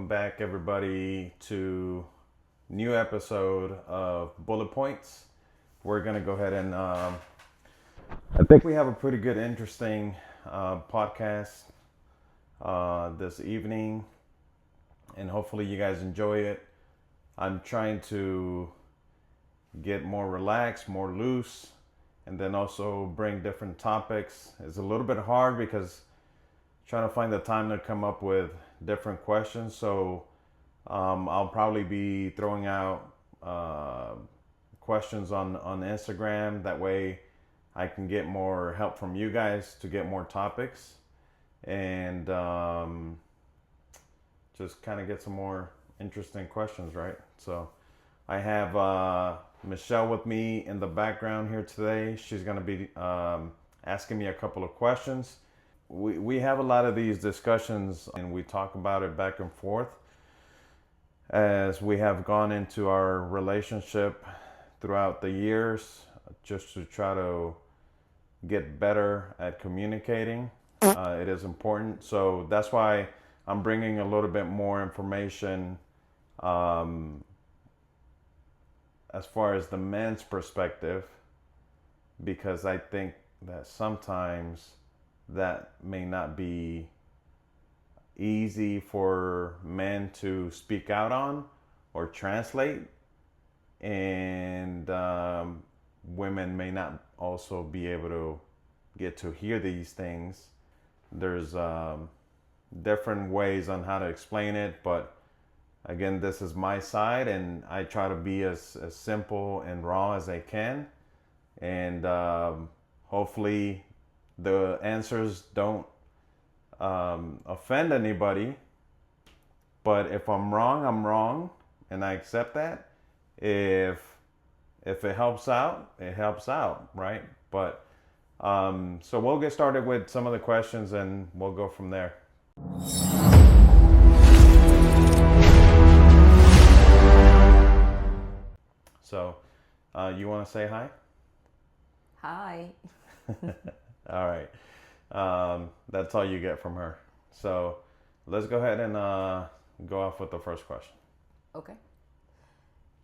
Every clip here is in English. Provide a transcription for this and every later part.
Welcome back, everybody, to new episode of Bullet Points. We're gonna go ahead and I think we have a pretty good, interesting podcast this evening, and hopefully you guys enjoy it. I'm trying to get more relaxed, more loose, and then also bring different topics. It's a little bit hard because trying to find the time to come up with different questions. So I'll probably be throwing out questions on Instagram. That way I can get more help from you guys to get more topics and just kind of get some more interesting questions, right? So I have Michelle with me in the background here today. She's going to be asking me a couple of questions. We have a lot of these discussions and we talk about it back and forth as we have gone into our relationship throughout the years, just to try to get better at communicating. It is important. So that's why I'm bringing a little bit more information as far as the men's perspective, because I think that sometimes that may not be easy for men to speak out on or translate, and women may not also be able to get to hear these things. There's different ways on how to explain it, but again, this is my side and I try to be as simple and raw as I can, and hopefully the answers don't offend anybody. But if I'm wrong, I'm wrong, and I accept that. If it helps out, it helps out, right? But so we'll get started with some of the questions and we'll go from there. So you want to say hi? Hi. All right. That's all you get from her. So let's go ahead and go off with the first question. Okay.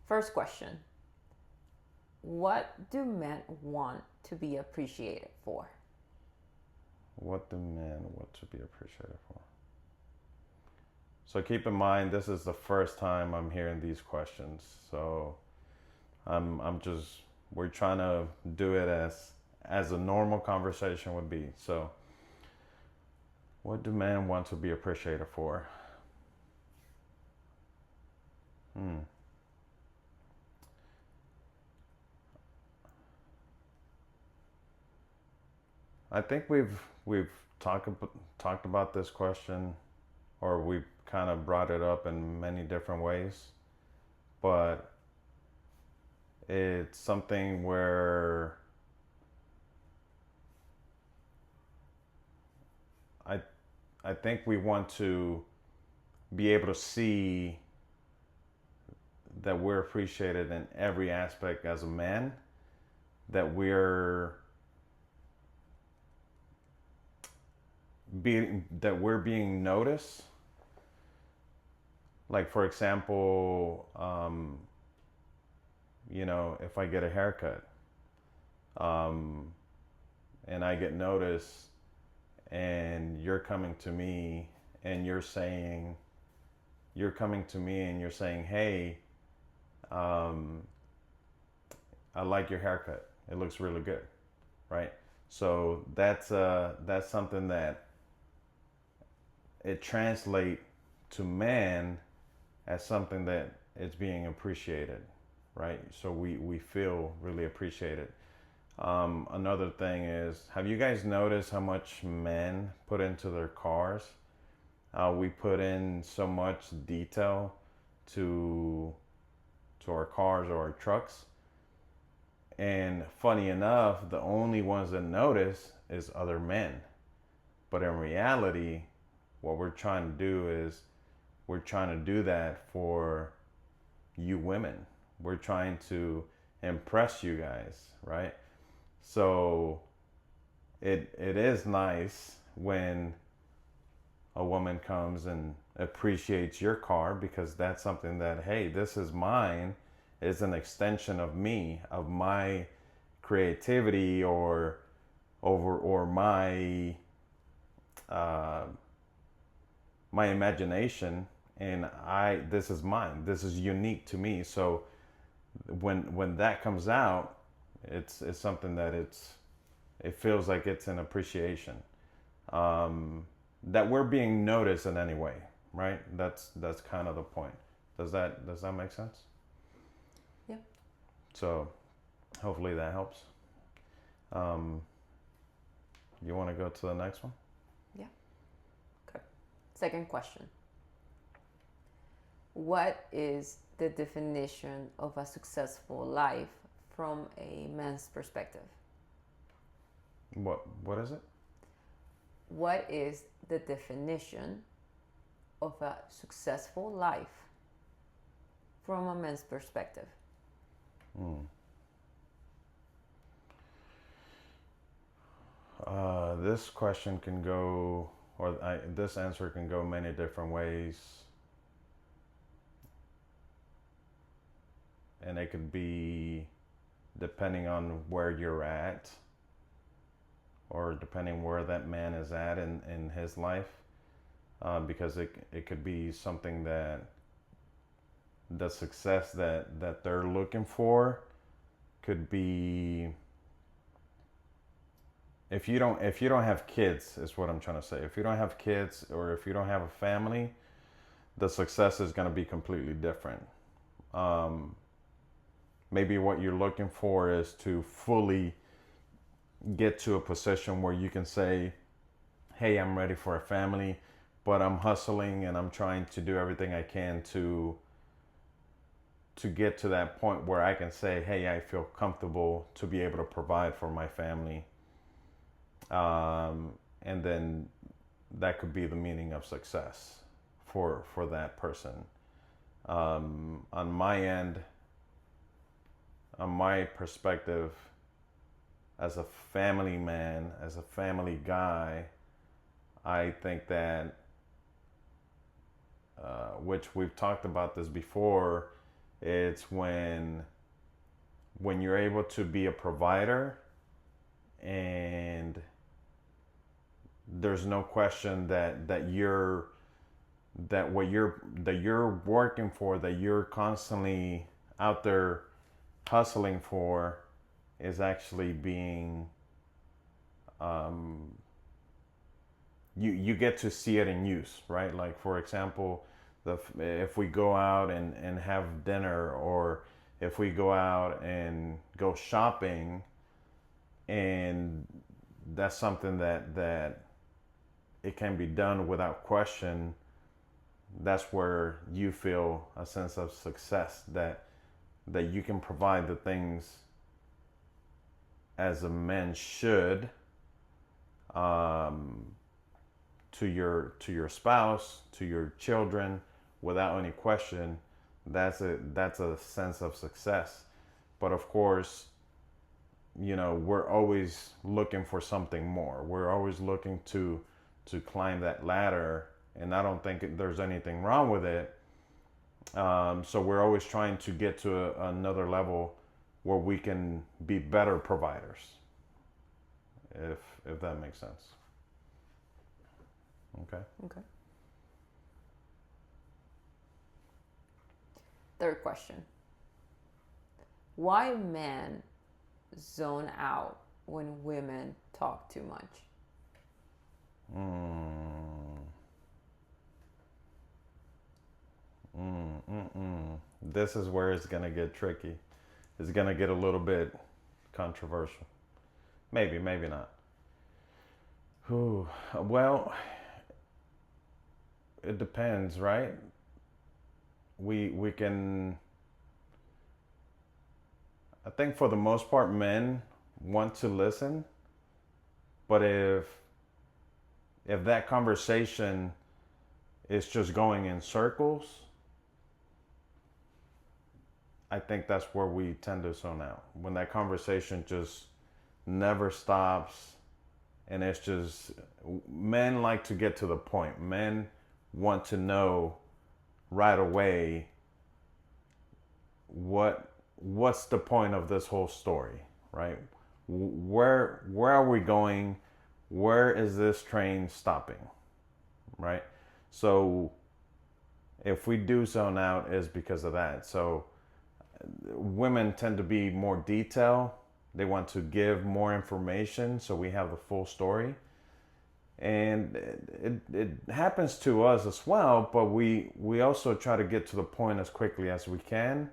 First question. What do men want to be appreciated for? What do men want to be appreciated for? So keep in mind, this is the first time I'm hearing these questions. So we're trying to do it as a normal conversation would be. So what do men want to be appreciated for? I think we've talked about this question, or we've kind of brought it up in many different ways, but it's something where I think we want to be able to see that we're appreciated in every aspect as a man, that we're being noticed. Like, for example, if I get a haircut and I get noticed, and you're coming to me and you're saying, hey, I like your haircut. It looks really good, right? So that's something that it translates to man as something that is being appreciated, right? So we feel really appreciated. Another thing is, have you guys noticed how much men put into their cars? We put in so much detail to our cars or our trucks. And funny enough, the only ones that notice is other men. But in reality, what we're trying to do is we're trying to do that for you women. We're trying to impress you guys, right? So it is nice when a woman comes and appreciates your car because that's something that, hey, this is mine, is an extension of me, of my creativity or uh, my imagination, and this is mine, this is unique to me. So when that comes out, it's something that it feels like it's an appreciation, that we're being noticed in any way, right? That's kind of the point. Does that make sense? Yeah. So hopefully that helps. You want to go to the next one? Yeah. Okay. Second question. What is the definition of a successful life from a man's perspective? What is it? What is the definition of a successful life from a man's perspective? This question can go, this answer can go many different ways. And it could be depending on where you're at, or depending where that man is at in his life. Because it could be something that the success that they're looking for could be, if you don't have kids, is what I'm trying to say. If you don't have kids, or if you don't have a family, the success is going to be completely different. Maybe what you're looking for is to fully get to a position where you can say, hey, I'm ready for a family, but I'm hustling and I'm trying to do everything I can to get to that point where I can say, hey, I feel comfortable to be able to provide for my family. And then that could be the meaning of success for that person. On my end, on my perspective, as a family man, as a family guy, I think that, which we've talked about this before, it's when you're able to be a provider, and there's no question that you're working for, that you're constantly out there hustling for, is actually being, you get to see it in use, right? Like, for example, if we go out and have dinner, or if we go out and go shopping, and that's something that it can be done without question, that's where you feel a sense of success, that you can provide the things as a man should, to your spouse, to your children, without any question. That's a sense of success. But of course, we're always looking for something more. We're always looking to climb that ladder, and I don't think there's anything wrong with it. So we're always trying to get to another level where we can be better providers, if that makes sense. Okay. Okay. Third question. Why men zone out when women talk too much? This is where it's gonna get tricky. It's gonna get a little bit controversial. Maybe not. Well, it depends, right? We can. I think for the most part, men want to listen, but if that conversation is just going in circles, I think that's where we tend to zone out. When that conversation just never stops, and it's just men like to get to the point. Men want to know right away what's the point of this whole story, right? Where are we going? Where is this train stopping, right? So if we do zone out, is because of that. So women tend to be more detailed. They want to give more information so we have the full story. And it happens to us as well, but we also try to get to the point as quickly as we can.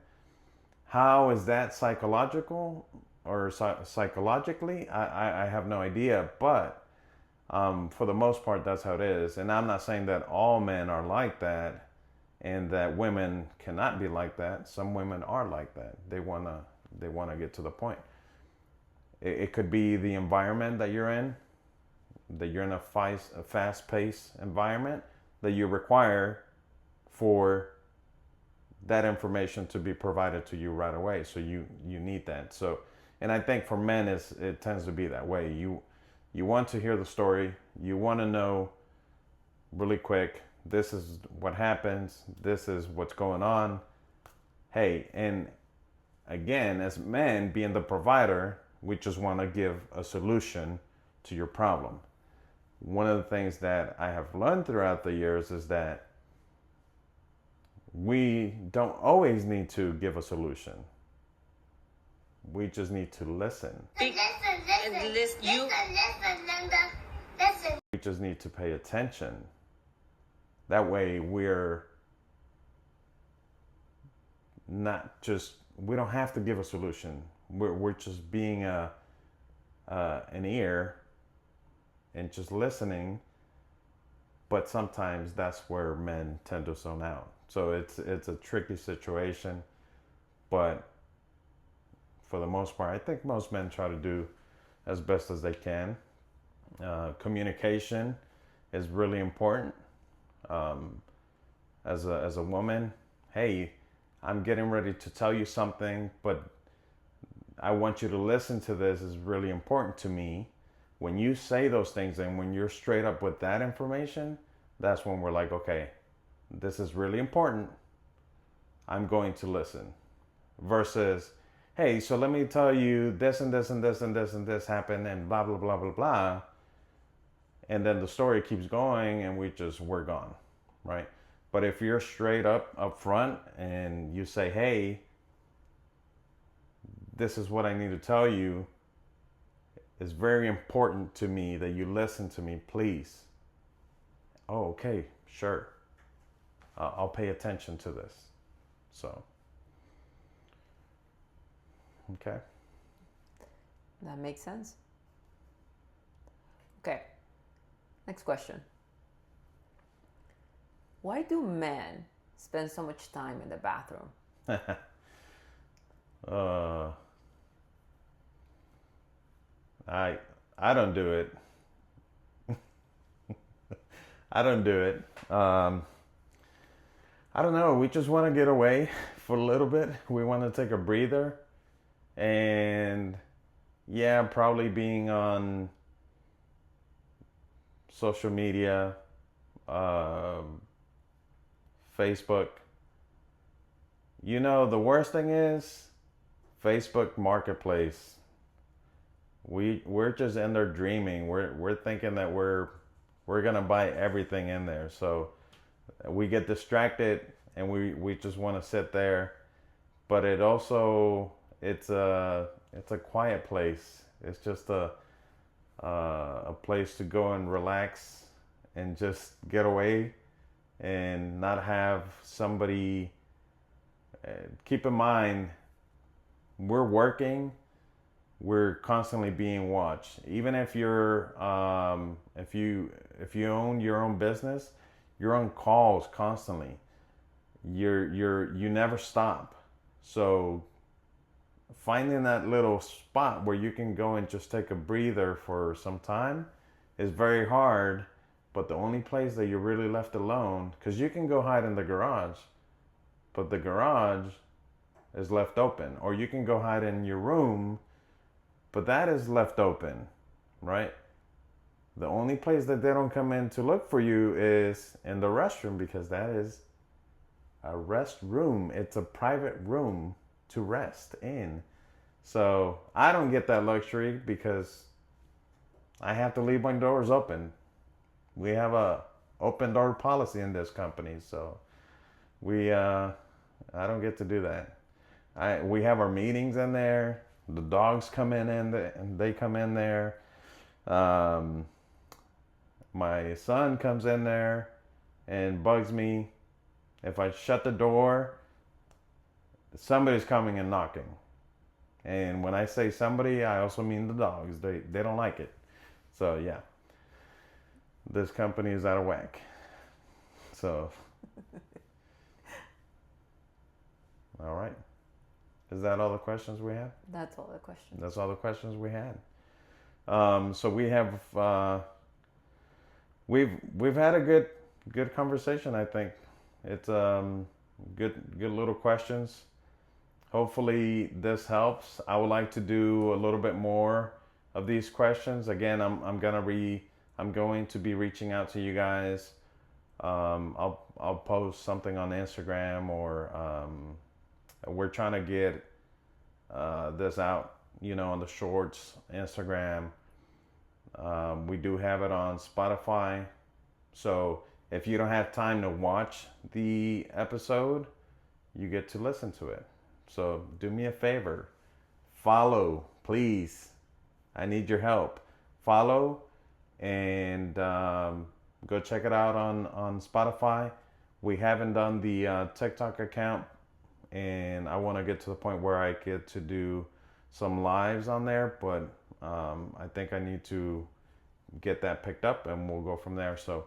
How is that psychological or psychologically? I have no idea, but for the most part, that's how it is. And I'm not saying that all men are like that and that women cannot be like that. Some women are like that. They wanna get to the point. It could be the environment that you're in, that you're in a fast-paced environment that you require for that information to be provided to you right away. So you need that. So, and I think for men, it tends to be that way. You want to hear the story. You want to know really quick, this is what happens. This is what's going on. Hey, and again, as men being the provider, we just want to give a solution to your problem. One of the things that I have learned throughout the years is that we don't always need to give a solution. We just need to listen. Listen. We just need to pay attention. That way we're not just, we don't have to give a solution. We're just being an ear and just listening. But sometimes that's where men tend to zone out. So it's a tricky situation, but for the most part, I think most men try to do as best as they can. Communication is really important. As a woman, hey, I'm getting ready to tell you something, but I want you to listen to this. Is really important to me. When you say those things and when you're straight up with that information, that's when we're like, okay, this is really important. I'm going to listen. Versus, hey, so let me tell you this and this and this and this and this happened and blah, blah, blah, blah, blah. And then the story keeps going and we're gone, right? But if you're straight up front and you say, hey, this is what I need to tell you. It's very important to me that you listen to me, please. Oh, okay, sure. I'll pay attention to this. So, okay. That makes sense. Okay, next question. Why do men spend so much time in the bathroom? I don't do it. I don't do it. I don't know. We just want to get away for a little bit. We want to take a breather. And yeah, probably being on social media, Facebook. You know, the worst thing is Facebook Marketplace. We're just in there dreaming. We're thinking that we're gonna buy everything in there. So we get distracted and we just want to sit there. But it also it's a quiet place. It's just a place to go and relax and just get away and not have somebody. Keep in mind, we're working. We're constantly being watched. Even if you're if you own your own business, you're on calls constantly. You never stop. So finding that little spot where you can go and just take a breather for some time is very hard. But the only place that you're really left alone, because you can go hide in the garage, but the garage is left open. Or you can go hide in your room, but that is left open, right? The only place that they don't come in to look for you is in the restroom, because that is a rest room. It's a private room to rest in. So I don't get that luxury because I have to leave my doors open. We have a open door policy in this company, so I don't get to do that. We have our meetings in there. The dogs come in and they come in there. Um, my son comes in there and bugs me. If I shut the door, somebody's coming and knocking. And when I say somebody, I also mean the dogs. They don't like it. So yeah, this company is out of whack. So, all right. Is that all the questions we have? That's all the questions. That's all the questions we had. So we have we've had a good conversation. I think it's good little questions. Hopefully this helps. I would like to do a little bit more of these questions. Again, I'm going to be reaching out to you guys. I'll post something on Instagram, or we're trying to get this out, on the shorts, Instagram. We do have it on Spotify. So if you don't have time to watch the episode, you get to listen to it. So do me a favor, follow, please. I need your help. Follow and go check it out on Spotify. We haven't done the TikTok account, and I want to get to the point where I get to do some lives on there, but I think I need to get that picked up, and we'll go from there. So,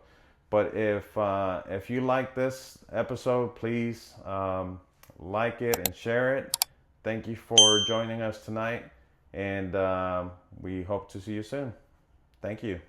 but if you like this episode, please like it and share it. Thank you for joining us tonight, and we hope to see you soon. Thank you.